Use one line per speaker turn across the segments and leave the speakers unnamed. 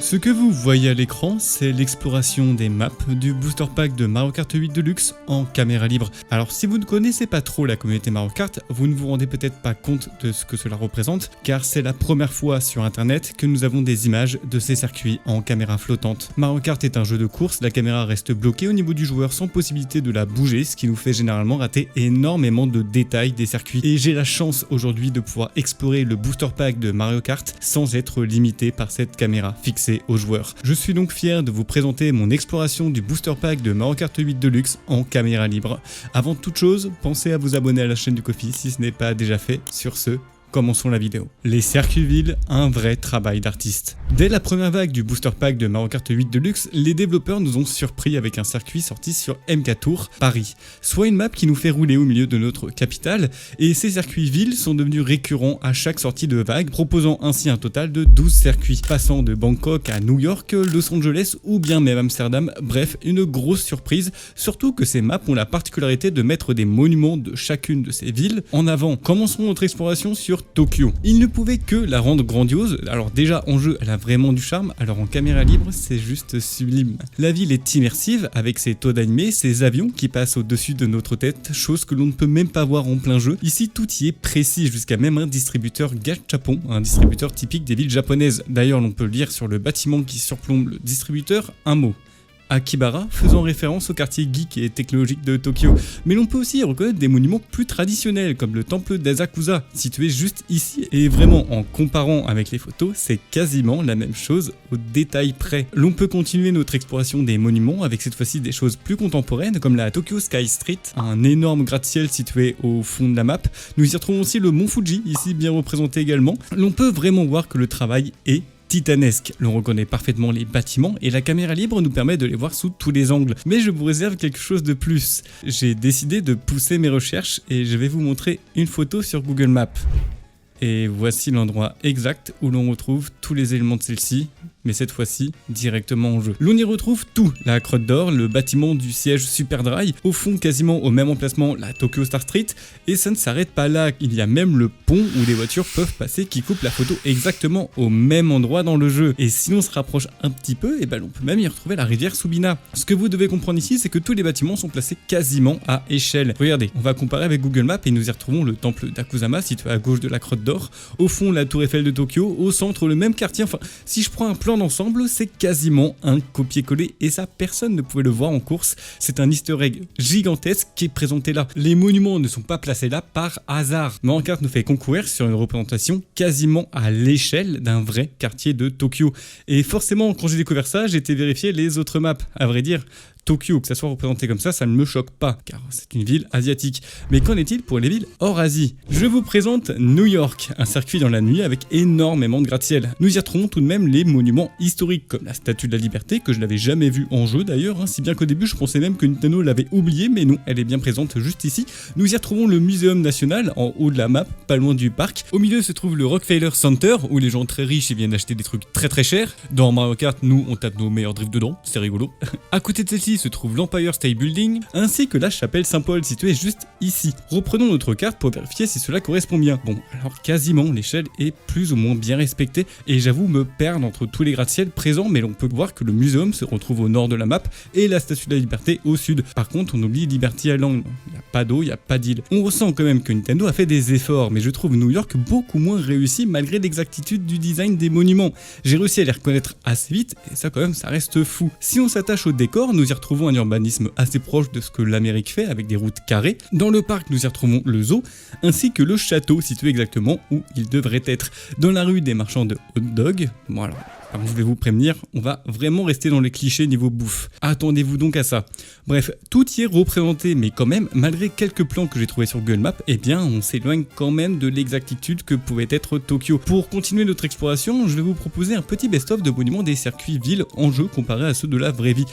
Ce que vous voyez à l'écran, c'est l'exploration des maps du booster pack de Mario Kart 8 Deluxe en caméra libre. Alors si vous ne connaissez pas trop la communauté Mario Kart, vous ne vous rendez peut-être pas compte de ce que cela représente, car c'est la première fois sur internet que nous avons des images de ces circuits en caméra flottante. Mario Kart est un jeu de course, la caméra reste bloquée au niveau du joueur sans possibilité de la bouger, ce qui nous fait généralement rater énormément de détails des circuits. Et j'ai la chance aujourd'hui de pouvoir explorer le booster pack de Mario Kart sans être limité par cette caméra fixée aux joueurs. Je suis donc fier de vous présenter mon exploration du booster pack de Mario Kart 8 Deluxe en caméra libre. Avant toute chose, pensez à vous abonner à la chaîne du Ko-fi si ce n'est pas déjà fait. Sur ce, commençons la vidéo. Les circuits villes, un vrai travail d'artiste. Dès la première vague du booster pack de Mario Kart 8 Deluxe, les développeurs nous ont surpris avec un circuit sorti sur MK Tour Paris, soit une map qui nous fait rouler au milieu de notre capitale, et ces circuits villes sont devenus récurrents à chaque sortie de vague, proposant ainsi un total de 12 circuits, passant de Bangkok à New York, Los Angeles ou bien même Amsterdam, bref, une grosse surprise, surtout que ces maps ont la particularité de mettre des monuments de chacune de ces villes en avant. Commençons notre exploration sur Tokyo. Il ne pouvait que la rendre grandiose. Alors déjà en jeu elle a vraiment du charme, alors en caméra libre c'est juste sublime. La ville est immersive avec ses toits animés, ses avions qui passent au-dessus de notre tête, chose que l'on ne peut même pas voir en plein jeu. Ici tout y est précis, jusqu'à même un distributeur gachapon, un distributeur typique des villes japonaises. D'ailleurs l'on peut lire sur le bâtiment qui surplombe le distributeur un mot: Akibara, faisant référence au quartier geek et technologique de Tokyo. Mais l'on peut aussi y reconnaître des monuments plus traditionnels, comme le temple d'Asakusa, situé juste ici. Et vraiment, en comparant avec les photos, c'est quasiment la même chose au détail près. L'on peut continuer notre exploration des monuments avec cette fois-ci des choses plus contemporaines, comme la Tokyo Sky Street, un énorme gratte-ciel situé au fond de la map. Nous y retrouvons aussi le mont Fuji, ici bien représenté également. L'on peut vraiment voir que le travail est titanesque. L'on reconnaît parfaitement les bâtiments et la caméra libre nous permet de les voir sous tous les angles. Mais je vous réserve quelque chose de plus. J'ai décidé de pousser mes recherches et je vais vous montrer une photo sur Google Maps. Et voici l'endroit exact où l'on retrouve tous les éléments de celle-ci, mais cette fois-ci directement en jeu. L'on y retrouve tout: la Crotte d'Or, le bâtiment du siège Superdry, au fond quasiment au même emplacement la Tokyo Star Street, et ça ne s'arrête pas là, il y a même le pont où des voitures peuvent passer qui coupe la photo exactement au même endroit dans le jeu. Et si on se rapproche un petit peu, on peut même y retrouver la rivière Subina. Ce que vous devez comprendre ici, c'est que tous les bâtiments sont placés quasiment à échelle. Regardez, on va comparer avec Google Maps et nous y retrouvons le temple d'Akuzama situé à gauche de la Crotte d'Or, au fond la tour Eiffel de Tokyo, au centre le même quartier. Enfin, si je prends un plan d'ensemble, c'est quasiment un copier-coller, et ça personne ne pouvait le voir en course. C'est un easter egg gigantesque qui est présenté là. Les monuments ne sont pas placés là par hasard. Mario Kart nous fait concourir sur une représentation quasiment à l'échelle d'un vrai quartier de Tokyo. Et forcément, quand j'ai découvert ça, j'ai été vérifier les autres maps. À vrai dire, Tokyo, que ça soit représenté comme ça ne me choque pas, car c'est une ville asiatique. Mais qu'en est-il pour les villes hors Asie? Je vous présente New York, un circuit dans la nuit avec énormément de gratte-ciel. Nous y retrouvons tout de même les monuments historiques, comme la Statue de la Liberté, que je n'avais jamais vue en jeu d'ailleurs, si bien qu'au début je pensais même que Nintendo l'avait oubliée, mais non, elle est bien présente juste ici. Nous y retrouvons le Muséum National, en haut de la map, pas loin du parc. Au milieu se trouve le Rockefeller Center, où les gens très riches viennent acheter des trucs très chers. Dans Mario Kart, nous on tape nos meilleurs drifts dedans, c'est rigolo. À côté de celle-ci se trouve l'Empire State Building, ainsi que la chapelle Saint-Paul située juste ici. Reprenons notre carte pour vérifier si cela correspond bien. Bon, alors quasiment l'échelle est plus ou moins bien respectée, et j'avoue me perdre entre tous les gratte-ciel présents, mais l'on peut voir que le muséum se retrouve au nord de la map et la Statue de la Liberté au sud. Par contre, on oublie Liberty Island, il n'y a pas d'eau, il n'y a pas d'île. On ressent quand même que Nintendo a fait des efforts, mais je trouve New York beaucoup moins réussi malgré l'exactitude du design des monuments. J'ai réussi à les reconnaître assez vite, et ça quand même ça reste fou. Si on s'attache au décor, nous y retrouvons un urbanisme assez proche de ce que l'Amérique fait avec des routes carrées. Dans le parc, nous y retrouvons le zoo, ainsi que le château situé exactement où il devrait être. Dans la rue des marchands de hot dog, bon alors je vais vous prévenir, on va vraiment rester dans les clichés niveau bouffe. Attendez-vous donc à ça. Bref, tout y est représenté, mais quand même, malgré quelques plans que j'ai trouvés sur Google Maps, on s'éloigne quand même de l'exactitude que pouvait être Tokyo. Pour continuer notre exploration, je vais vous proposer un petit best-of de monuments des circuits villes en jeu comparé à ceux de la vraie vie.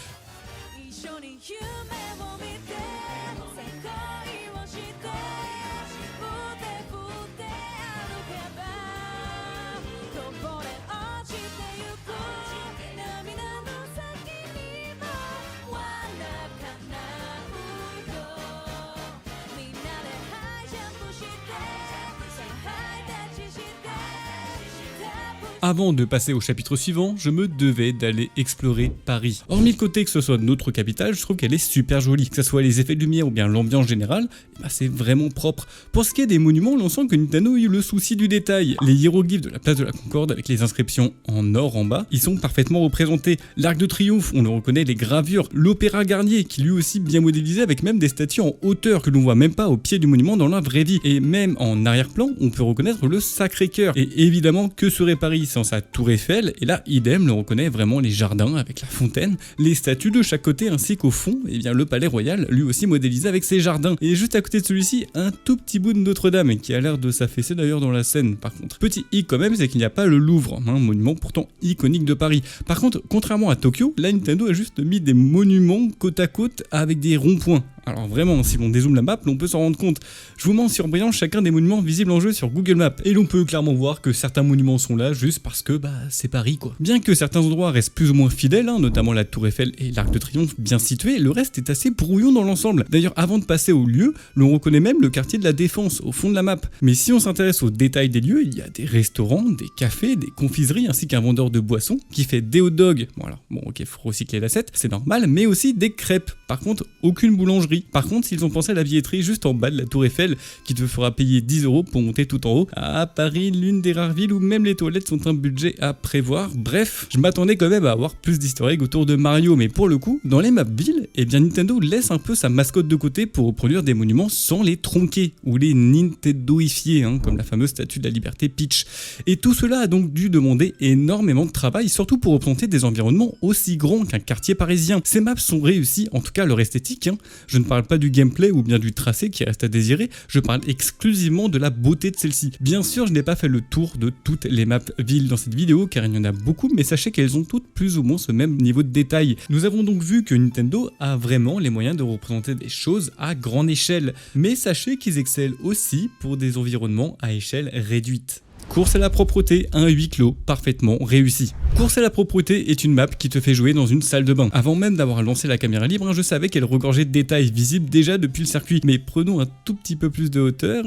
avant de passer au chapitre suivant, je me devais d'aller explorer Paris. Hormis le côté que ce soit notre capitale, je trouve qu'elle est super jolie. Que ce soit les effets de lumière ou bien l'ambiance générale, c'est vraiment propre. Pour ce qui est des monuments, on sent que Nintendo a eu le souci du détail. Les hiéroglyphes de la place de la Concorde avec les inscriptions en or en bas, ils sont parfaitement représentés. L'Arc de Triomphe, on le reconnaît les gravures. L'Opéra Garnier, qui lui aussi bien modélisé avec même des statues en hauteur que l'on voit même pas au pied du monument dans la vraie vie. Et même en arrière-plan, on peut reconnaître le Sacré-Cœur. Et évidemment, que serait Paris sans sa tour Eiffel? Et là, idem, l'on reconnaît vraiment les jardins avec la fontaine, les statues de chaque côté ainsi qu'au fond, et bien le Palais Royal, lui aussi modélisé avec ses jardins. Et juste à côté de celui-ci, un tout petit bout de Notre-Dame qui a l'air de s'affaisser d'ailleurs dans la scène par contre. Petit hic quand même, c'est qu'il n'y a pas le Louvre, un monument pourtant iconique de Paris. Par contre, contrairement à Tokyo, là Nintendo a juste mis des monuments côte à côte avec des ronds-points. Alors vraiment, si l'on dézoome la map, on peut s'en rendre compte. Je vous mets en surbrillant chacun des monuments visibles en jeu sur Google Maps. Et l'on peut clairement voir que certains monuments sont là juste parce que c'est Paris quoi. Bien que certains endroits restent plus ou moins fidèles, notamment la Tour Eiffel et l'Arc de Triomphe bien situés, le reste est assez brouillon dans l'ensemble. D'ailleurs, avant de passer au lieu, l'on reconnaît même le quartier de la Défense au fond de la map. Mais si on s'intéresse aux détails des lieux, il y a des restaurants, des cafés, des confiseries ainsi qu'un vendeur de boissons qui fait des hot dogs. Voilà, bon ok, faut recycler l'assiette, c'est normal, mais aussi des crêpes. Par contre, aucune boulangerie. Par contre, s'ils ont pensé à la billetterie juste en bas de la Tour Eiffel, qui te fera payer 10 € pour monter tout en haut, à Paris, l'une des rares villes où même les toilettes sont un budget à prévoir. Bref, je m'attendais quand même à avoir plus d'easter eggs autour de Mario, mais pour le coup, dans les maps villes, eh bien Nintendo laisse un peu sa mascotte de côté pour reproduire des monuments sans les tronquer, ou les Nintendoifier, comme la fameuse statue de la liberté Peach. Et tout cela a donc dû demander énormément de travail, surtout pour représenter des environnements aussi grands qu'un quartier parisien. Ces maps sont réussies, en tout cas leur esthétique, je ne parle pas du gameplay ou bien du tracé qui reste à désirer, je parle exclusivement de la beauté de celle-ci. Bien sûr, je n'ai pas fait le tour de toutes les maps villes dans cette vidéo car il y en a beaucoup, mais sachez qu'elles ont toutes plus ou moins ce même niveau de détail. Nous avons donc vu que Nintendo a vraiment les moyens de représenter des choses à grande échelle, mais sachez qu'ils excellent aussi pour des environnements à échelle réduite. Course à la propreté, un huis clos parfaitement réussi. Course à la propreté est une map qui te fait jouer dans une salle de bain. Avant même d'avoir lancé la caméra libre, je savais qu'elle regorgeait de détails visibles déjà depuis le circuit. Mais prenons un tout petit peu plus de hauteur,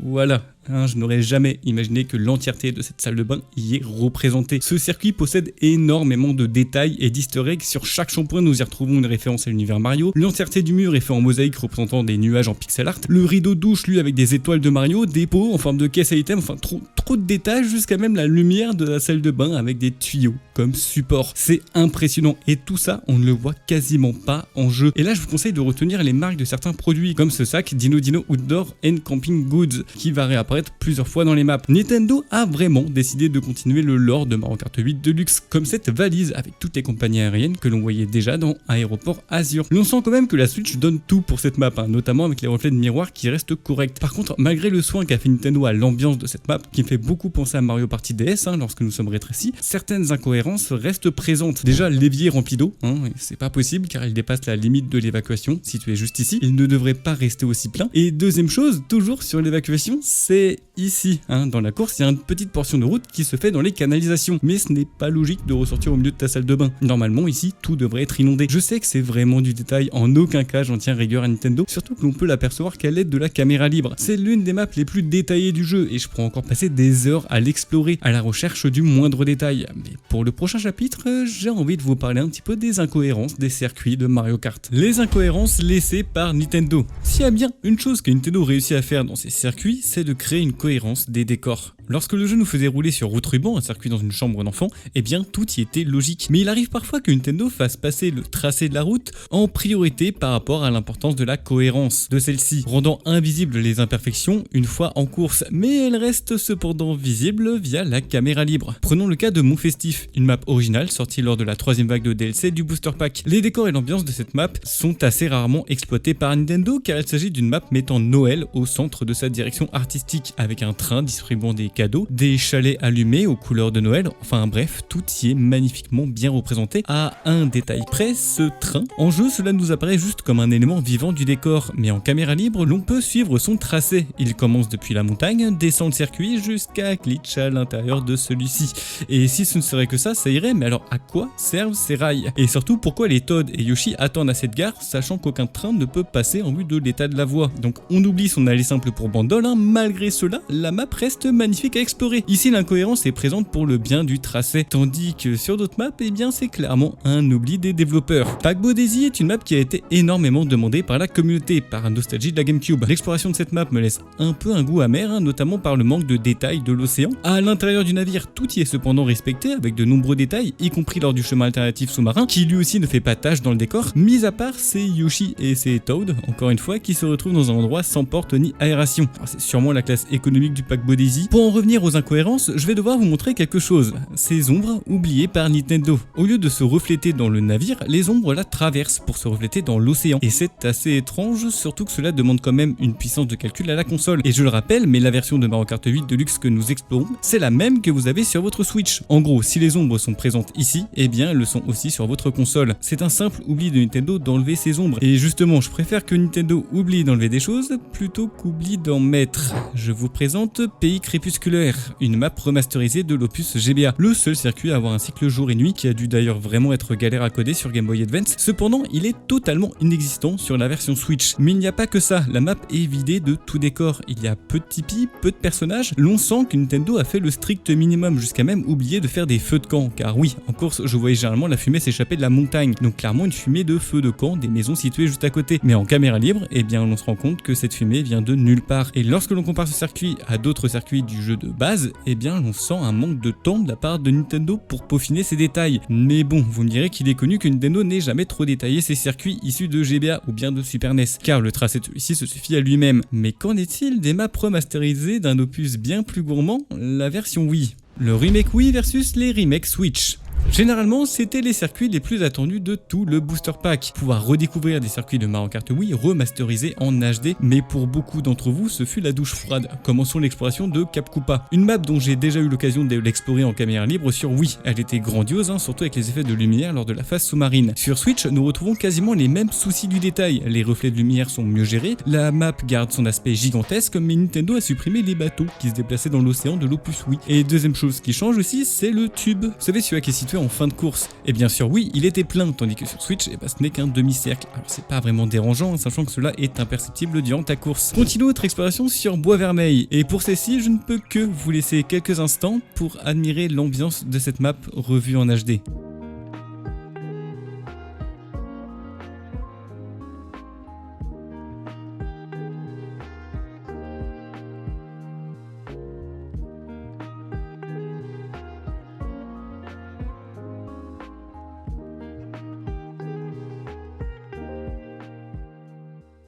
voilà. Je n'aurais jamais imaginé que l'entièreté de cette salle de bain y est représentée. Ce circuit possède énormément de détails et d'easter eggs. Sur chaque shampoing, nous y retrouvons une référence à l'univers Mario. L'entièreté du mur est fait en mosaïque représentant des nuages en pixel art. Le rideau de douche, lui, avec des étoiles de Mario, des pots en forme de caisse à items, enfin trop de détails, jusqu'à même la lumière de la salle de bain avec des tuyaux comme support. C'est impressionnant et tout ça, on ne le voit quasiment pas en jeu. Et là, je vous conseille de retenir les marques de certains produits, comme ce sac Dino Outdoor and Camping Goods, qui va réapparaître plusieurs fois dans les maps. Nintendo a vraiment décidé de continuer le lore de Mario Kart 8 Deluxe, comme cette valise avec toutes les compagnies aériennes que l'on voyait déjà dans Aéroport Azur. L'on sent quand même que la Switch donne tout pour cette map, notamment avec les reflets de miroir qui restent corrects. Par contre, malgré le soin qu'a fait Nintendo à l'ambiance de cette map, qui me fait beaucoup penser à Mario Party DS lorsque nous sommes rétrécis, certaines incohérences restent présentes. Déjà, l'évier rempli d'eau, c'est pas possible car il dépasse la limite de l'évacuation située juste ici. Il ne devrait pas rester aussi plein. Et deuxième chose, toujours sur l'évacuation, c'est ici, dans la course, il y a une petite portion de route qui se fait dans les canalisations. Mais ce n'est pas logique de ressortir au milieu de ta salle de bain. Normalement, ici, tout devrait être inondé. Je sais que c'est vraiment du détail, en aucun cas j'en tiens rigueur à Nintendo, surtout que l'on peut l'apercevoir qu'à l'aide de la caméra libre. C'est l'une des maps les plus détaillées du jeu et je pourrais encore passer des heures à l'explorer, à la recherche du moindre détail. Mais pour le prochain chapitre, j'ai envie de vous parler un petit peu des incohérences des circuits de Mario Kart. Les incohérences laissées par Nintendo. S'il y a bien une chose que Nintendo réussit à faire dans ses circuits, c'est de créer une cohérence des décors. Lorsque le jeu nous faisait rouler sur route ruban, un circuit dans une chambre d'enfant, eh bien tout y était logique. Mais il arrive parfois que Nintendo fasse passer le tracé de la route en priorité par rapport à l'importance de la cohérence de celle-ci, rendant invisibles les imperfections une fois en course, mais elles restent cependant visibles via la caméra libre. Prenons le cas de Mont Festif, une map originale sortie lors de la 3e vague de DLC du Booster Pack. Les décors et l'ambiance de cette map sont assez rarement exploités par Nintendo car il s'agit d'une map mettant Noël au centre de sa direction artistique, avec un train distribuant des cadeaux, des chalets allumés aux couleurs de Noël, enfin bref, tout y est magnifiquement bien représenté. À un détail près, ce train, en jeu cela nous apparaît juste comme un élément vivant du décor, mais en caméra libre l'on peut suivre son tracé. Il commence depuis la montagne, descend le circuit jusqu'à glitch à l'intérieur de celui-ci. Et si ce ne serait que ça irait, mais alors à quoi servent ces rails? Et surtout pourquoi les Toad et Yoshi attendent à cette gare, sachant qu'aucun train ne peut passer en vue de l'état de la voie? Donc on oublie son aller simple pour Bandol, malgré cela, la map reste magnifique magnifiques à explorer. Ici l'incohérence est présente pour le bien du tracé, tandis que sur d'autres maps, eh bien c'est clairement un oubli des développeurs. Paquebot Daisy est une map qui a été énormément demandée par la communauté, par nostalgie de la GameCube. L'exploration de cette map me laisse un peu un goût amer, notamment par le manque de détails de l'océan. À l'intérieur du navire, tout y est cependant respecté avec de nombreux détails, y compris lors du chemin alternatif sous-marin, qui lui aussi ne fait pas tâche dans le décor, mis à part c'est Yoshi et c'est Toad, encore une fois, qui se retrouvent dans un endroit sans porte ni aération. C'est sûrement la classe économique du Paquebot Daisy. Pour en revenir aux incohérences, je vais devoir vous montrer quelque chose. Ces ombres oubliées par Nintendo. Au lieu de se refléter dans le navire, les ombres la traversent pour se refléter dans l'océan. Et c'est assez étrange, surtout que cela demande quand même une puissance de calcul à la console. Et je le rappelle, mais la version de Mario Kart 8 Deluxe que nous explorons, c'est la même que vous avez sur votre Switch. En gros, si les ombres sont présentes ici, eh bien elles le sont aussi sur votre console. C'est un simple oubli de Nintendo d'enlever ces ombres. Et justement, je préfère que Nintendo oublie d'enlever des choses plutôt qu'oublie d'en mettre. Je vous présente Pays Crépusculaire, une map remasterisée de l'opus GBA, le seul circuit à avoir un cycle jour et nuit qui a dû d'ailleurs vraiment être galère à coder sur Game Boy Advance. Cependant, il est totalement inexistant sur la version Switch. Mais il n'y a pas que ça, la map est vidée de tout décor. Il y a peu de Tipeee, peu de personnages. L'on sent que Nintendo a fait le strict minimum, jusqu'à même oublier de faire des feux de camp. Car oui, en course, je voyais généralement la fumée s'échapper de la montagne. Donc clairement une fumée de feux de camp des maisons situées juste à côté. Mais en caméra libre, eh bien on se rend compte que cette fumée vient de nulle part. Et lorsque l'on compare ce circuit à d'autres circuits du jeu de base, eh bien on sent un manque de temps de la part de Nintendo pour peaufiner ces détails. Mais bon, vous me direz qu'il est connu que Nintendo n'ait jamais trop détaillé ses circuits issus de GBA ou bien de Super NES, car le tracé de celui-ci se suffit à lui-même. Mais qu'en est-il des maps remasterisées d'un opus bien plus gourmand, la version Wii? Le remake Wii versus les remakes Switch. Généralement, c'était les circuits les plus attendus de tout le booster pack. Pouvoir redécouvrir des circuits de Mario Kart Wii remasterisés en HD, mais pour beaucoup d'entre vous, ce fut la douche froide. Commençons l'exploration de Cap Koopa. Une map dont j'ai déjà eu l'occasion de l'explorer en caméra libre sur Wii. Elle était grandiose, surtout avec les effets de lumière lors de la phase sous-marine. Sur Switch, nous retrouvons quasiment les mêmes soucis du détail. Les reflets de lumière sont mieux gérés, la map garde son aspect gigantesque, mais Nintendo a supprimé les bateaux qui se déplaçaient dans l'océan de l'opus Wii. Et deuxième chose qui change aussi, c'est le tube. Vous savez, celui qui est situé en fin de course. Et bien sûr, oui, il était plein, tandis que sur Switch, ce n'est qu'un demi-cercle. Alors c'est pas vraiment dérangeant, sachant que cela est imperceptible durant ta course. Continuons notre exploration sur Bois-Vermeil. Et pour celle-ci, je ne peux que vous laisser quelques instants pour admirer l'ambiance de cette map revue en HD.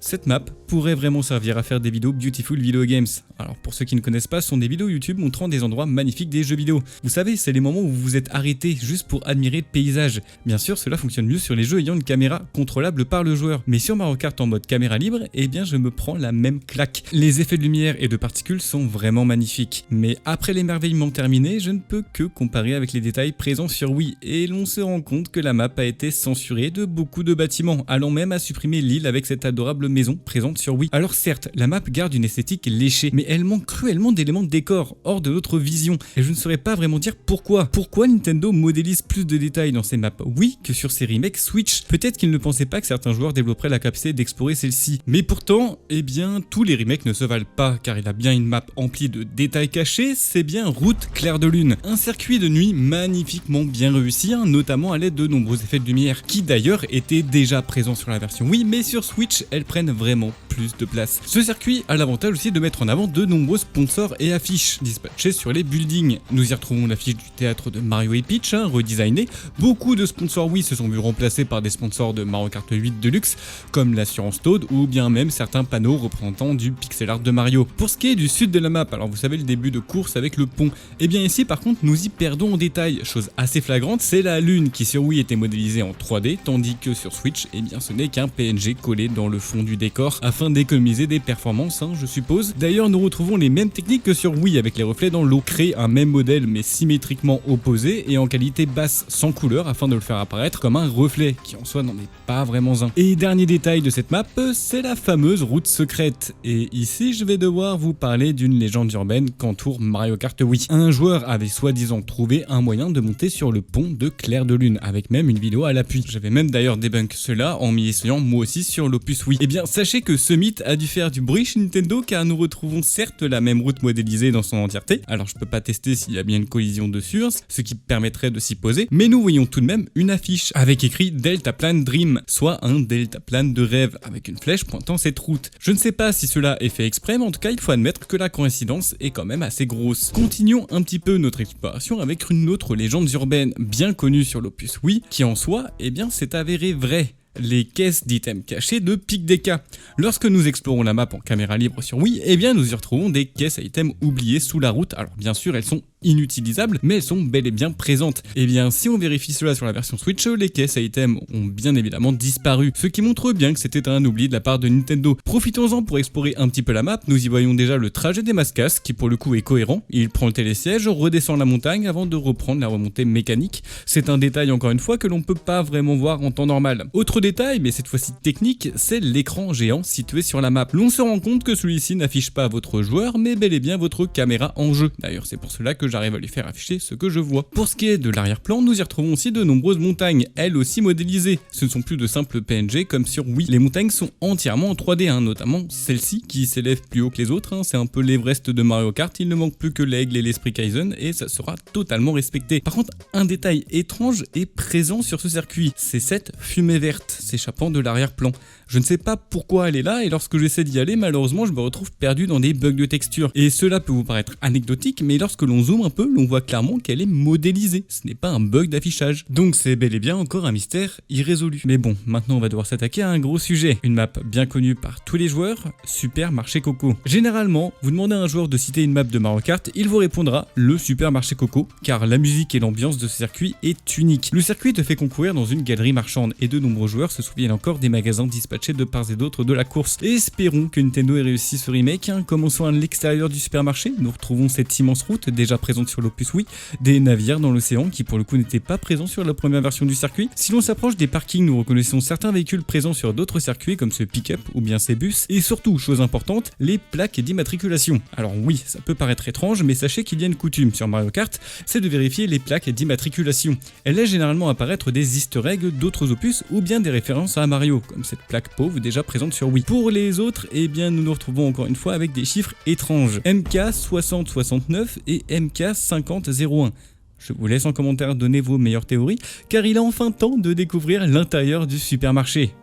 Cette map pourrait vraiment servir à faire des vidéos Beautiful Video Games. Alors pour ceux qui ne connaissent pas, ce sont des vidéos YouTube montrant des endroits magnifiques des jeux vidéo. Vous savez, c'est les moments où vous vous êtes arrêté juste pour admirer le paysage. Bien sûr, cela fonctionne mieux sur les jeux ayant une caméra contrôlable par le joueur. Mais sur Mario Kart en mode caméra libre, eh bien je me prends la même claque. Les effets de lumière et de particules sont vraiment magnifiques. Mais après l'émerveillement terminé, je ne peux que comparer avec les détails présents sur Wii. Et l'on se rend compte que la map a été censurée de beaucoup de bâtiments, allant même à supprimer l'île avec cette adorable maison présente sur Wii. Alors certes, la map garde une esthétique léchée, mais elle manque cruellement d'éléments de décor, hors de notre vision, et je ne saurais pas vraiment dire pourquoi. Pourquoi Nintendo modélise plus de détails dans ses maps Wii que sur ses remakes Switch? Peut-être qu'ils ne pensaient pas que certains joueurs développeraient la capacité d'explorer celle-ci. Mais pourtant, eh bien, tous les remakes ne se valent pas, car il a bien une map emplie de détails cachés, c'est bien Route Clair de Lune. Un circuit de nuit magnifiquement bien réussi, notamment à l'aide de nombreux effets de lumière, qui d'ailleurs étaient déjà présents sur la version Wii, mais sur Switch, elles prennent vraiment plus de place. Ce circuit a l'avantage aussi de mettre en avant de nombreux sponsors et affiches dispatchés sur les buildings. Nous y retrouvons l'affiche du théâtre de Mario et Peach, redesigné. Beaucoup de sponsors Wii se sont vus remplacés par des sponsors de Mario Kart 8 Deluxe, comme l'assurance Toad ou bien même certains panneaux représentant du pixel art de Mario. Pour ce qui est du sud de la map, alors vous savez le début de course avec le pont, et bien ici par contre nous y perdons en détail. Chose assez flagrante, c'est la lune qui sur Wii était modélisée en 3D, tandis que sur Switch, eh bien ce n'est qu'un PNG collé dans le fond du décor afin d'économiser des performances, je suppose. D'ailleurs, nous retrouvons les mêmes techniques que sur Wii avec les reflets dans l'eau. Créer un même modèle mais symétriquement opposé et en qualité basse sans couleur afin de le faire apparaître comme un reflet qui en soi n'en est pas vraiment un. Et dernier détail de cette map, c'est la fameuse route secrète. Et ici, je vais devoir vous parler d'une légende urbaine qu'entoure Mario Kart Wii. Un joueur avait soi-disant trouvé un moyen de monter sur le pont de Clair de Lune avec même une vidéo à l'appui. J'avais même d'ailleurs débunk cela en m'y essayant moi aussi sur l'opus Wii. Et bien bien sachez que ce mythe a dû faire du bruit chez Nintendo car nous retrouvons certes la même route modélisée dans son entièreté. Alors je peux pas tester s'il y a bien une collision dessus, ce qui permettrait de s'y poser, mais nous voyons tout de même une affiche avec écrit Deltaplane Dream, soit un deltaplane de rêve avec une flèche pointant cette route. Je ne sais pas si cela est fait exprès, mais en tout cas il faut admettre que la coïncidence est quand même assez grosse. Continuons un petit peu notre exploration avec une autre légende urbaine bien connue sur l'Opus Wii, qui en soi, eh bien s'est avérée vraie. Les caisses d'items cachés de PikDK. Lorsque nous explorons la map en caméra libre sur Wii, eh bien nous y retrouvons des caisses à items oubliées sous la route. Alors bien sûr elles sont inutilisables, mais elles sont bel et bien présentes. Et bien si on vérifie cela sur la version Switch, les caisses à items ont bien évidemment disparu, ce qui montre bien que c'était un oubli de la part de Nintendo. Profitons-en pour explorer un petit peu la map. Nous y voyons déjà le trajet des Mascas, qui pour le coup est cohérent. Il prend le télésiège, redescend la montagne avant de reprendre la remontée mécanique. C'est un détail encore une fois que l'on peut pas vraiment voir en temps normal. Autre détail, mais cette fois-ci technique, c'est l'écran géant situé sur la map. L'on se rend compte que celui-ci n'affiche pas votre joueur, mais bel et bien votre caméra en jeu. D'ailleurs, c'est pour cela que j'arrive à lui faire afficher ce que je vois. Pour ce qui est de l'arrière-plan, nous y retrouvons aussi de nombreuses montagnes, elles aussi modélisées. Ce ne sont plus de simples PNG comme sur Wii. Les montagnes sont entièrement en 3D, notamment celle-ci qui s'élève plus haut que les autres. C'est un peu l'Everest de Mario Kart, il ne manque plus que l'aigle et l'esprit Kaizen et ça sera totalement respecté. Par contre, un détail étrange est présent sur ce circuit, c'est cette fumée verte s'échappant de l'arrière-plan. Je ne sais pas pourquoi elle est là et lorsque j'essaie d'y aller, malheureusement je me retrouve perdu dans des bugs de texture. Et cela peut vous paraître anecdotique, mais lorsque l'on zoome un peu, l'on voit clairement qu'elle est modélisée. Ce n'est pas un bug d'affichage. Donc c'est bel et bien encore un mystère irrésolu. Mais bon, maintenant on va devoir s'attaquer à un gros sujet. Une map bien connue par tous les joueurs, Super Marché Coco. Généralement, vous demandez à un joueur de citer une map de Mario Kart, il vous répondra le Super Marché Coco, car la musique et l'ambiance de ce circuit est unique. Le circuit te fait concourir dans une galerie marchande et de nombreux joueurs se souviennent encore des magasins dispatchés de part et d'autre de la course. Et espérons que Nintendo ait réussi ce remake. Commençons à l'extérieur du supermarché, nous retrouvons cette immense route déjà présente sur l'Opus Wii, des navires dans l'océan qui pour le coup n'étaient pas présents sur la première version du circuit. Si l'on s'approche des parkings, nous reconnaissons certains véhicules présents sur d'autres circuits comme ce pick-up ou bien ces bus, et surtout, chose importante, les plaques d'immatriculation. Alors oui, ça peut paraître étrange, mais sachez qu'il y a une coutume sur Mario Kart, c'est de vérifier les plaques d'immatriculation. Elle laisse généralement apparaître des easter eggs d'autres opus ou bien des références à Mario, comme cette plaque pauvre déjà présente sur Wii. Pour les autres, eh bien nous nous retrouvons encore une fois avec des chiffres étranges. MK6069 et MK5001. Je vous laisse en commentaire donner vos meilleures théories, car il est enfin temps de découvrir l'intérieur du supermarché.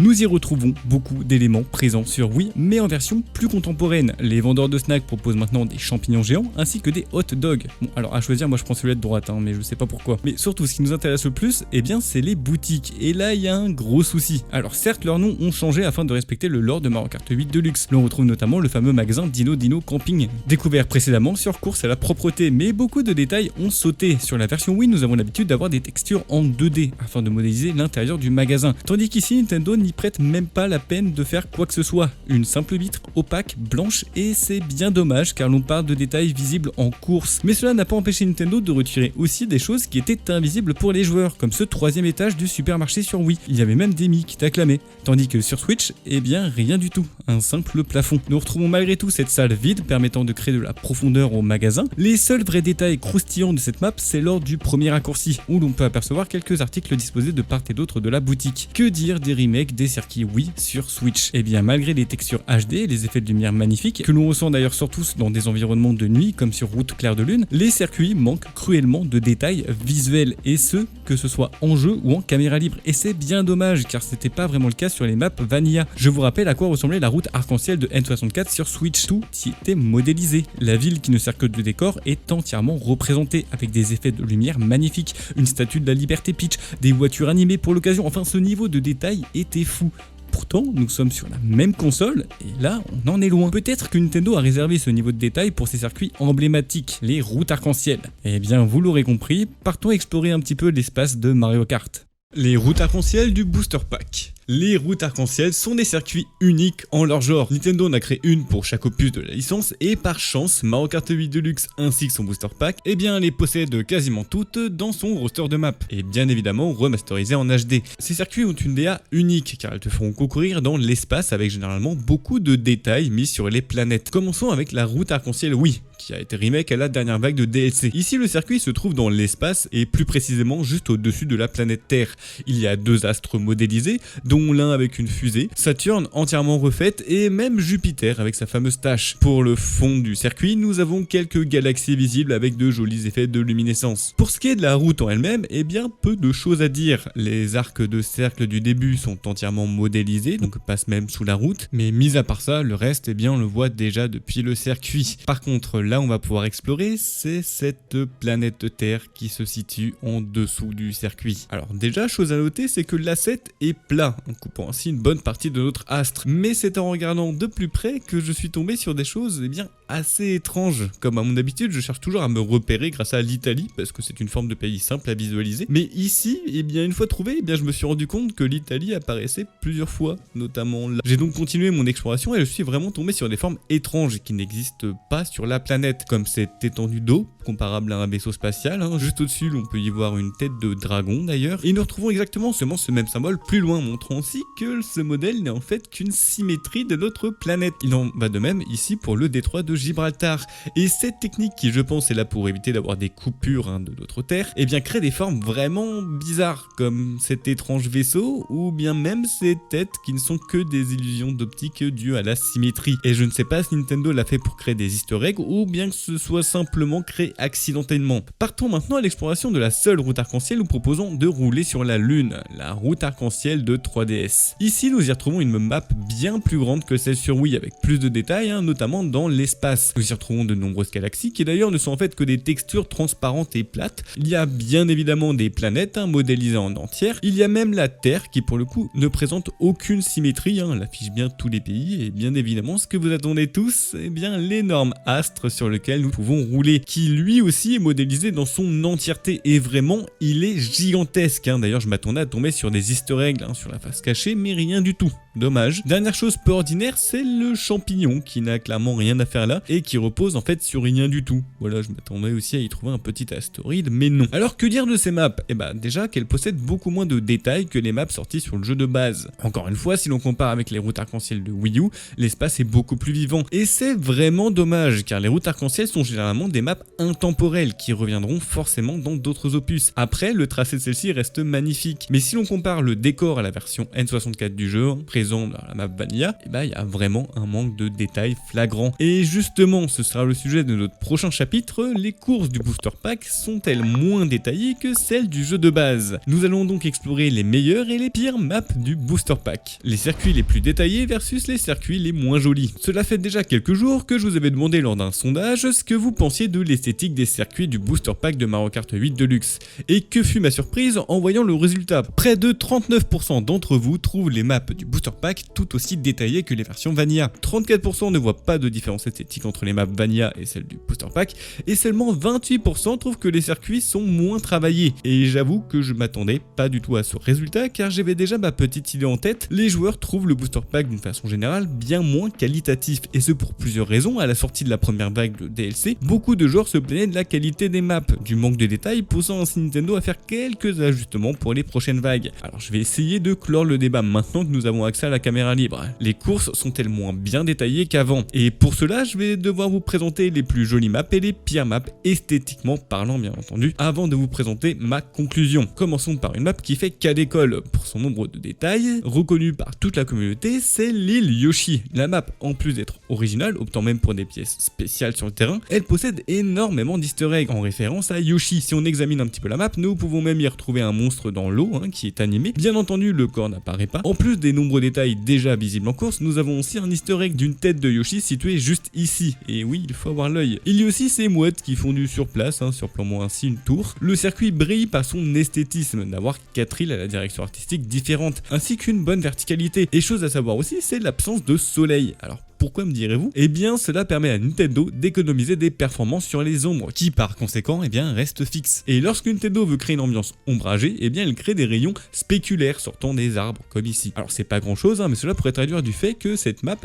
Nous y retrouvons beaucoup d'éléments présents sur Wii, mais en version plus contemporaine. Les vendeurs de snacks proposent maintenant des champignons géants ainsi que des hot dogs. Bon, alors à choisir, moi je prends celui de droite, mais je sais pas pourquoi. Mais surtout, ce qui nous intéresse le plus, eh bien, c'est les boutiques. Et là, il y a un gros souci. Alors certes, leurs noms ont changé afin de respecter le lore de Mario Kart 8 Deluxe. L'on retrouve notamment le fameux magasin Dino Dino Camping, découvert précédemment sur course à la propreté, mais beaucoup de détails ont sauté. Sur la version Wii, nous avons l'habitude d'avoir des textures en 2D afin de modéliser l'intérieur du magasin. Tandis qu'ici, Nintendo n'y prête même pas la peine de faire quoi que ce soit. Une simple vitre opaque, blanche, et c'est bien dommage car l'on parle de détails visibles en course. Mais cela n'a pas empêché Nintendo de retirer aussi des choses qui étaient invisibles pour les joueurs, comme ce troisième étage du supermarché sur Wii. Il y avait même des Mii qui t'acclamaient. Tandis que sur Switch, eh bien rien du tout. Un simple plafond. Nous retrouvons malgré tout cette salle vide permettant de créer de la profondeur au magasin. Les seuls vrais détails croustillants de cette map, c'est lors du premier raccourci, où l'on peut apercevoir quelques articles disposés de part et d'autre de la boutique. Que dire des remakes des circuits Wii sur Switch? Eh bien malgré les textures HD et les effets de lumière magnifiques, que l'on ressent d'ailleurs surtout dans des environnements de nuit comme sur Route Claire de Lune, les circuits manquent cruellement de détails visuels, et ce, que ce soit en jeu ou en caméra libre. Et c'est bien dommage car c'était pas vraiment le cas sur les maps Vanilla. Je vous rappelle à quoi ressemblait la route arc-en-ciel de N64 sur Switch. Tout y était modélisé. La ville qui ne sert que de décor est entièrement représentée avec des effets de lumière magnifiques, une statue de la Liberté Peach, des voitures animées pour l'occasion, enfin ce niveau de détail était fou. Pourtant, nous sommes sur la même console, et là, on en est loin. Peut-être que Nintendo a réservé ce niveau de détail pour ses circuits emblématiques, les routes arc-en-ciel. Eh bien, vous l'aurez compris, partons explorer un petit peu l'espace de Mario Kart. Les routes arc-en-ciel du Booster Pack. Les routes arc-en-ciel sont des circuits uniques en leur genre. Nintendo en a créé une pour chaque opus de la licence et par chance, Mario Kart 8 Deluxe ainsi que son booster pack, eh bien les possède quasiment toutes dans son roster de maps et bien évidemment remasterisées en HD. Ces circuits ont une DA unique car elles te feront concourir dans l'espace avec généralement beaucoup de détails mis sur les planètes. Commençons avec la route arc-en-ciel Wii, qui a été remake à la dernière vague de DLC. Ici, le circuit se trouve dans l'espace et plus précisément juste au-dessus de la planète Terre. Il y a 2 astres modélisés, dont l'un avec une fusée, Saturne entièrement refaite et même Jupiter avec sa fameuse tache. Pour le fond du circuit, nous avons quelques galaxies visibles avec de jolis effets de luminescence. Pour ce qui est de la route en elle-même, eh bien peu de choses à dire. Les arcs de cercle du début sont entièrement modélisés, donc passent même sous la route, mais mis à part ça, le reste, eh bien on le voit déjà depuis le circuit. Par contre, là on va pouvoir explorer, c'est cette planète Terre qui se situe en dessous du circuit. Alors déjà, chose à noter, c'est que l'asset est plat, en coupant ainsi une bonne partie de notre astre. Mais c'est en regardant de plus près que je suis tombé sur des choses eh bien assez étranges. Comme à mon habitude, je cherche toujours à me repérer grâce à l'Italie, parce que c'est une forme de pays simple à visualiser. Mais ici, eh bien une fois trouvé, eh bien je me suis rendu compte que l'Italie apparaissait plusieurs fois, notamment là. J'ai donc continué mon exploration et je suis vraiment tombé sur des formes étranges qui n'existent pas sur la planète, comme cette étendue d'eau, comparable à un vaisseau spatial, hein. Juste au-dessus, on peut y voir une tête de dragon d'ailleurs, et nous retrouvons exactement ce même symbole plus loin, montrant aussi que ce modèle n'est en fait qu'une symétrie de notre planète. Il en va de même ici pour le détroit de Gibraltar, et cette technique qui je pense est là pour éviter d'avoir des coupures de notre Terre, et bien crée des formes vraiment bizarres, comme cet étrange vaisseau, ou bien même ces têtes qui ne sont que des illusions d'optique dues à la symétrie. Et je ne sais pas si Nintendo l'a fait pour créer des easter eggs, ou bien que ce soit simplement créé accidentellement. Partons maintenant à l'exploration de la seule route arc-en-ciel, nous proposons de rouler sur la Lune, la route arc-en-ciel de 3DS. Ici nous y retrouvons une map bien plus grande que celle sur Wii, avec plus de détails, notamment dans l'espace. Nous y retrouvons de nombreuses galaxies qui d'ailleurs ne sont en fait que des textures transparentes et plates. Il y a bien évidemment des planètes modélisées en entière. Il y a même la Terre qui pour le coup ne présente aucune symétrie, elle affiche bien tous les pays et bien évidemment ce que vous attendez tous, eh bien l'énorme astre sur lequel nous pouvons rouler, qui lui aussi est modélisé dans son entièreté et vraiment il est gigantesque. D'ailleurs je m'attendais à tomber sur des easter eggs sur la face cachée, mais rien du tout. Dommage. Dernière chose peu ordinaire, c'est le champignon qui n'a clairement rien à faire là et qui repose en fait sur rien du tout. Voilà, je m'attendais aussi à y trouver un petit astéroïde, mais non. Alors que dire de ces maps? Eh ben déjà qu'elles possèdent beaucoup moins de détails que les maps sorties sur le jeu de base. Encore une fois, si l'on compare avec les routes arc-en-ciel de Wii U, l'espace est beaucoup plus vivant. Et c'est vraiment dommage, car les routes arc-en-ciel sont généralement des maps intemporelles qui reviendront forcément dans d'autres opus. Après, le tracé de celle-ci reste magnifique. Mais si l'on compare le décor à la version N64 du jeu, présent dans la map Vanilla, eh ben il y a vraiment un manque de détails flagrant. Et justement, ce sera le sujet de notre prochain chapitre, les courses du booster pack sont-elles moins détaillées que celles du jeu de base? Nous allons donc explorer les meilleures et les pires maps du booster pack. Les circuits les plus détaillés versus les circuits les moins jolis. Cela fait déjà quelques jours que je vous avais demandé lors d'un sondage ce que vous pensiez de l'esthétique des circuits du booster pack de Mario Kart 8 Deluxe. Et que fut ma surprise en voyant le résultat. Près de 39% d'entre vous trouvent les maps du booster pack tout aussi détaillées que les versions Vanilla. 34% ne voient pas de différence esthétique entre les maps Vanilla et celles du booster pack, et seulement 28% trouvent que les circuits sont moins travaillés. Et j'avoue que je m'attendais pas du tout à ce résultat car j'avais déjà ma petite idée en tête. Les joueurs trouvent le booster pack d'une façon générale bien moins qualitatif, et ce pour plusieurs raisons. À la sortie de la première vague de DLC, beaucoup de joueurs se plaignaient de la qualité des maps, du manque de détails, poussant ainsi Nintendo à faire quelques ajustements pour les prochaines vagues. Alors je vais essayer de clore le débat maintenant que nous avons accès à la caméra libre. Les courses sont-elles moins bien détaillées qu'avant? Et pour cela, je vais devoir vous présenter les plus jolies maps et les pires maps, esthétiquement parlant bien entendu, avant de vous présenter ma conclusion. Commençons par une map qui fait cas d'école pour son nombre de détails, reconnue par toute la communauté, c'est l'île Yoshi. La map, en plus d'être originale, optant même pour des pièces spéciales sur le terrain, elle possède énormément d'easter eggs en référence à Yoshi. Si on examine un petit peu la map, nous pouvons même y retrouver un monstre dans l'eau qui est animé. Bien entendu, le corps n'apparaît pas. En plus des nombreux détails déjà visibles en course, nous avons aussi un easter egg d'une tête de Yoshi située juste ici. Et oui, il faut avoir l'œil. Il y a aussi ces mouettes qui fondent sur place, surplombant ainsi une tour. Le circuit brille par son esthétisme, d'avoir 4 îles à la direction artistique différente, ainsi qu'une bonne verticalité. Et chose à savoir aussi, c'est l'absence de soleil. Alors pourquoi me direz-vous? Eh bien cela permet à Nintendo d'économiser des performances sur les ombres, qui par conséquent restent fixes. Et lorsque Nintendo veut créer une ambiance ombragée, il crée des rayons spéculaires sortant des arbres, comme ici. Alors c'est pas grand chose, mais cela pourrait traduire du fait que cette map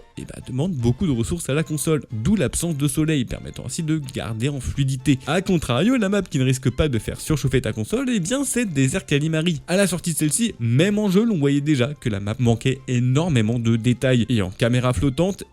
demande beaucoup de ressources à la console, d'où l'absence de soleil, permettant ainsi de garder en fluidité. A contrario, la map qui ne risque pas de faire surchauffer ta console, c'est Desert Calimari. À la sortie de celle-ci, même en jeu, l'on voyait déjà que la map manquait énormément de détails, et en caméra flottante,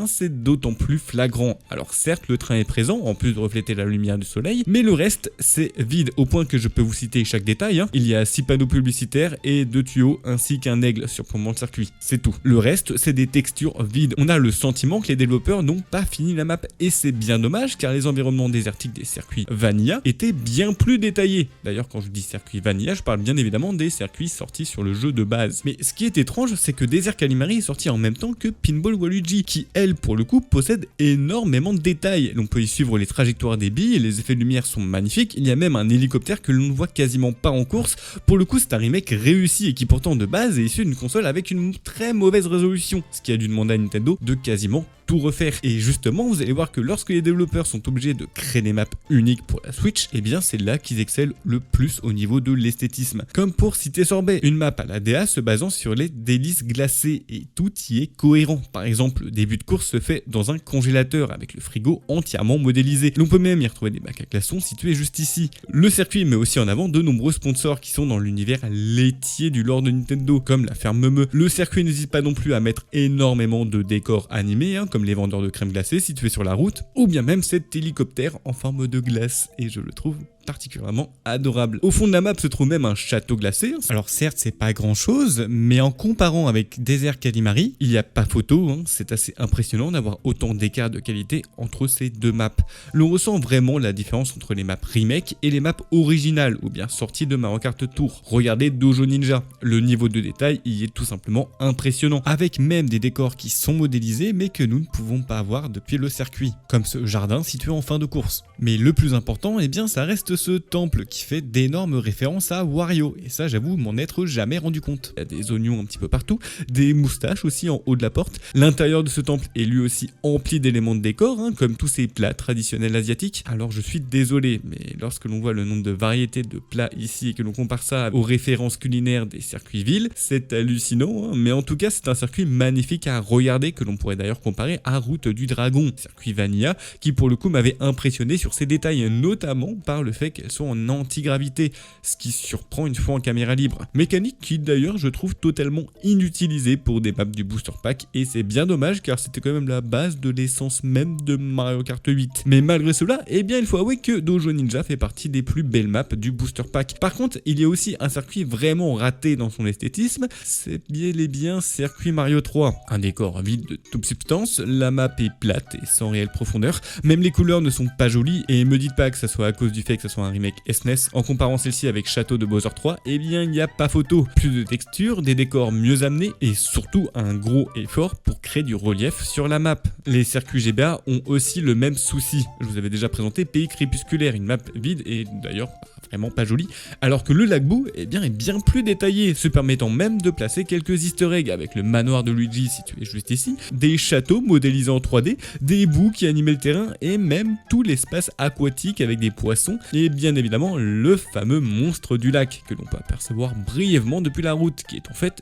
c'est d'autant plus flagrant. Alors certes, le train est présent, en plus de refléter la lumière du soleil, mais le reste, c'est vide, au point que je peux vous citer chaque détail. Il y a 6 panneaux publicitaires et 2 tuyaux, ainsi qu'un aigle surplombant le circuit. C'est tout. Le reste, c'est des textures vides. On a le sentiment que les développeurs n'ont pas fini la map, et c'est bien dommage, car les environnements désertiques des circuits Vanilla étaient bien plus détaillés. D'ailleurs, quand je dis circuit Vanilla, je parle bien évidemment des circuits sortis sur le jeu de base. Mais ce qui est étrange, c'est que Desert Calimari est sorti en même temps que Pinball Waluigi, qui elle, pour le coup, possède énormément de détails. On peut y suivre les trajectoires des billes, les effets de lumière sont magnifiques, il y a même un hélicoptère que l'on ne voit quasiment pas en course. Pour le coup, c'est un remake réussi et qui pourtant de base est issu d'une console avec une très mauvaise résolution, ce qui a dû demander à Nintendo de quasiment tout refaire. Et justement, vous allez voir que lorsque les développeurs sont obligés de créer des maps uniques pour la Switch, c'est là qu'ils excellent le plus au niveau de l'esthétisme. Comme pour citer Sorbet, une map à la DA se basant sur les délices glacées, et tout y est cohérent. Par exemple, le début de course se fait dans un congélateur avec le frigo entièrement modélisé. L'on peut même y retrouver des bacs à glaçons situés juste ici. Le circuit met aussi en avant de nombreux sponsors qui sont dans l'univers laitier du lore de Nintendo, comme la ferme Meumeu. Le circuit n'hésite pas non plus à mettre énormément de décors animés, comme les vendeurs de crème glacée situés sur la route, ou bien même cet hélicoptère en forme de glace, et je le trouve particulièrement adorable. Au fond de la map se trouve même un château glacé. Alors certes, c'est pas grand chose, mais en comparant avec Desert Calimari, il n'y a pas photo, c'est assez impressionnant d'avoir autant d'écart de qualité entre ces deux maps. L'on ressent vraiment la différence entre les maps remake et les maps originales, ou bien sorties de Mario Kart Tour. Regardez Dojo Ninja, le niveau de détail y est tout simplement impressionnant, avec même des décors qui sont modélisés, mais que nous ne pouvons pas avoir depuis le circuit, comme ce jardin situé en fin de course. Mais le plus important, ça reste ce temple qui fait d'énormes références à Wario, et ça j'avoue m'en être jamais rendu compte. Il y a des oignons un petit peu partout, des moustaches aussi en haut de la porte. L'intérieur de ce temple est lui aussi empli d'éléments de décor, comme tous ces plats traditionnels asiatiques. Alors je suis désolé, mais lorsque l'on voit le nombre de variétés de plats ici et que l'on compare ça aux références culinaires des circuits villes, c'est hallucinant, mais en tout cas c'est un circuit magnifique à regarder, que l'on pourrait d'ailleurs comparer à Route du Dragon, circuit Vanilla, qui pour le coup m'avait impressionné sur ses détails, notamment par le fait qu'elles sont en anti-gravité, ce qui surprend une fois en caméra libre. Mécanique qui d'ailleurs je trouve totalement inutilisée pour des maps du Booster Pack, et c'est bien dommage car c'était quand même la base de l'essence même de Mario Kart 8. Mais malgré cela, il faut avouer que Dojo Ninja fait partie des plus belles maps du Booster Pack. Par contre, il y a aussi un circuit vraiment raté dans son esthétisme, c'est bien et bien Circuit Mario 3. Un décor vide de toute substance, la map est plate et sans réelle profondeur, même les couleurs ne sont pas jolies, et me dites pas que ça soit à cause du fait que ça soit un remake SNES. En comparant celle-ci avec Château de Bowser 3, il n'y a pas photo. Plus de textures, des décors mieux amenés, et surtout un gros effort pour créer du relief sur la map. Les circuits GBA ont aussi le même souci. Je vous avais déjà présenté Pays Crépusculaire, une map vide et d'ailleurs vraiment pas jolie, alors que le lac Boo est bien plus détaillé, se permettant même de placer quelques easter eggs avec le manoir de Luigi situé juste ici, des châteaux modélisés en 3D, des bouts qui animaient le terrain, et même tout l'espace aquatique avec des poissons, et bien évidemment le fameux monstre du lac que l'on peut apercevoir brièvement depuis la route, qui est en fait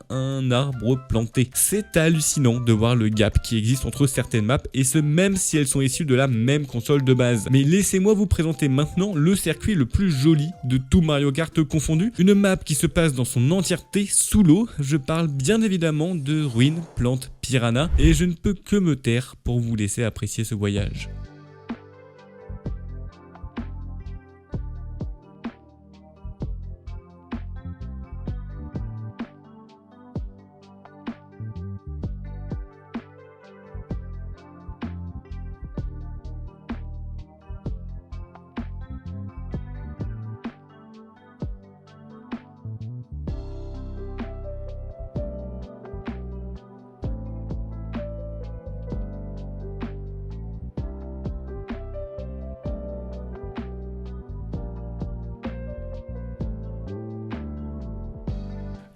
un arbre planté. C'est hallucinant de voir le gap qui existe entre certaines maps, et ce même si elles sont issues de la même console de base. Mais laissez-moi vous présenter maintenant le circuit le plus joli de tout Mario Kart confondu, une map qui se passe dans son entièreté sous l'eau. Je parle bien évidemment de Ruines Plante Piranha, et je ne peux que me taire pour vous laisser apprécier ce voyage.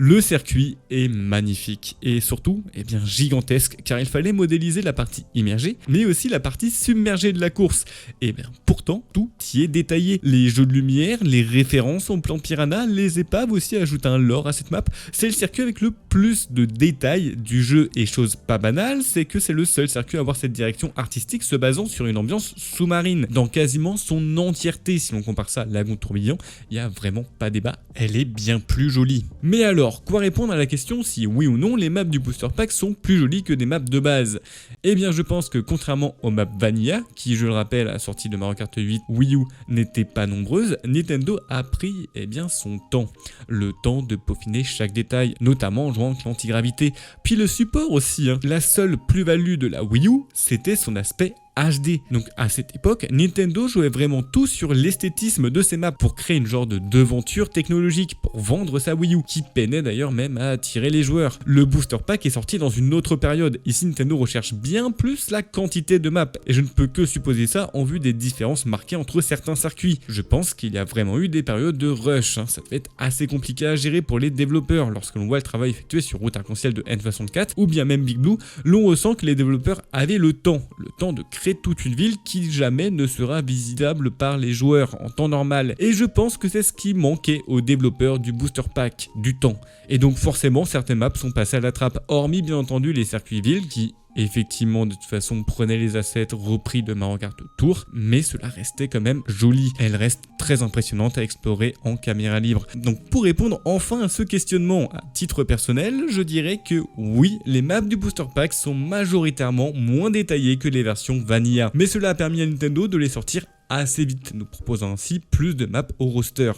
Le circuit est magnifique et surtout eh bien gigantesque car il fallait modéliser la partie immergée mais aussi la partie submergée de la course. Et bien pourtant tout y est détaillé. Les jeux de lumière, les références au plan Piranha, les épaves aussi ajoutent un lore à cette map. C'est le circuit avec le plus de détails du jeu et chose pas banale, c'est que c'est le seul circuit à avoir cette direction artistique se basant sur une ambiance sous-marine dans quasiment son entièreté. Si l'on compare ça à Lagon Tourbillon, il n'y a vraiment pas débat, elle est bien plus jolie. Mais alors, quoi répondre à la question si oui ou non les maps du Booster Pack sont plus jolies que des maps de base? Eh bien je pense que contrairement aux maps Vanilla, qui je le rappelle à la sortie de Mario Kart 8 Wii U n'étaient pas nombreuses, Nintendo a pris bien son temps. Le temps de peaufiner chaque détail, notamment en jouant avec l'antigravité. Puis le support aussi, hein. La seule plus-value de la Wii U, c'était son aspect HD. Donc à cette époque, Nintendo jouait vraiment tout sur l'esthétisme de ses maps pour créer une genre de devanture technologique pour vendre sa Wii U, qui peinait d'ailleurs même à attirer les joueurs. Le Booster Pack est sorti dans une autre période. Ici, Nintendo recherche bien plus la quantité de maps, et je ne peux que supposer ça en vue des différences marquées entre certains circuits. Je pense qu'il y a vraiment eu des périodes de rush, hein. Ça devait être assez compliqué à gérer pour les développeurs lorsque l'on voit le travail effectué sur Route Arc-en-Ciel de N64 ou bien même Big Blue, l'on ressent que les développeurs avaient le temps de créer toute une ville qui jamais ne sera visitable par les joueurs en temps normal. Et je pense que c'est ce qui manquait aux développeurs du Booster Pack, du temps. Et donc forcément certaines maps sont passées à la trappe, hormis bien entendu les circuits villes qui effectivement de toute façon prenaient les assets repris de Mario Kart Tour, mais cela restait quand même joli. Elle reste très impressionnante à explorer en caméra libre. Donc pour répondre enfin à ce questionnement, à titre personnel, je dirais que oui, les maps du Booster Pack sont majoritairement moins détaillées que les versions Vanilla, mais cela a permis à Nintendo de les sortir assez vite, nous proposant ainsi plus de maps au roster.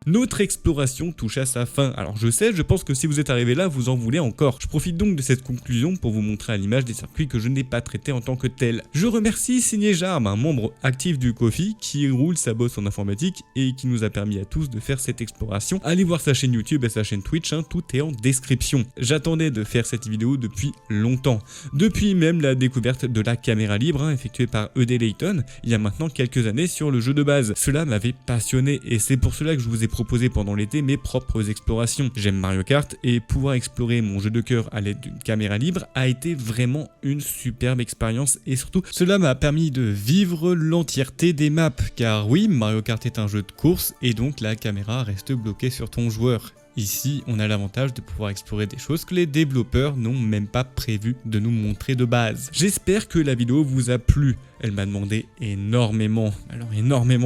Notre exploration touche à sa fin. Alors je sais, je pense que si vous êtes arrivé là, vous en voulez encore. Je profite donc de cette conclusion pour vous montrer à l'image des circuits que je n'ai pas traités en tant que tels. Je remercie Signé Jarme, un membre actif du Ko-fi qui roule sa bosse en informatique et qui nous a permis à tous de faire cette exploration. Allez voir sa chaîne YouTube et sa chaîne Twitch, hein, tout est en description. J'attendais de faire cette vidéo depuis longtemps. Depuis même la découverte de la caméra libre, hein, effectuée par E.D. Layton, il y a maintenant quelques années sur le jeu de base. Cela m'avait passionné et c'est pour cela que je vous ai proposé pendant l'été mes propres explorations. J'aime Mario Kart et pouvoir explorer mon jeu de cœur à l'aide d'une caméra libre a été vraiment une superbe expérience et surtout cela m'a permis de vivre l'entièreté des maps car oui, Mario Kart est un jeu de course et donc la caméra reste bloquée sur ton joueur. Ici, on a l'avantage de pouvoir explorer des choses que les développeurs n'ont même pas prévu de nous montrer de base. J'espère que la vidéo vous a plu. Elle m'a demandé énormément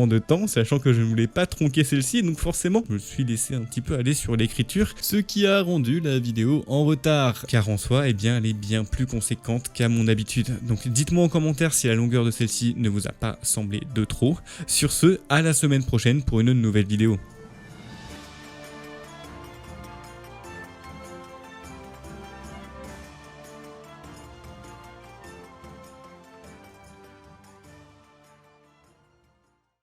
de temps, sachant que je ne voulais pas tronquer celle-ci, donc forcément, je me suis laissé un petit peu aller sur l'écriture, ce qui a rendu la vidéo en retard. Car en soi, eh bien, elle est bien plus conséquente qu'à mon habitude. Donc dites-moi en commentaire si la longueur de celle-ci ne vous a pas semblé de trop. Sur ce, à la semaine prochaine pour une nouvelle vidéo.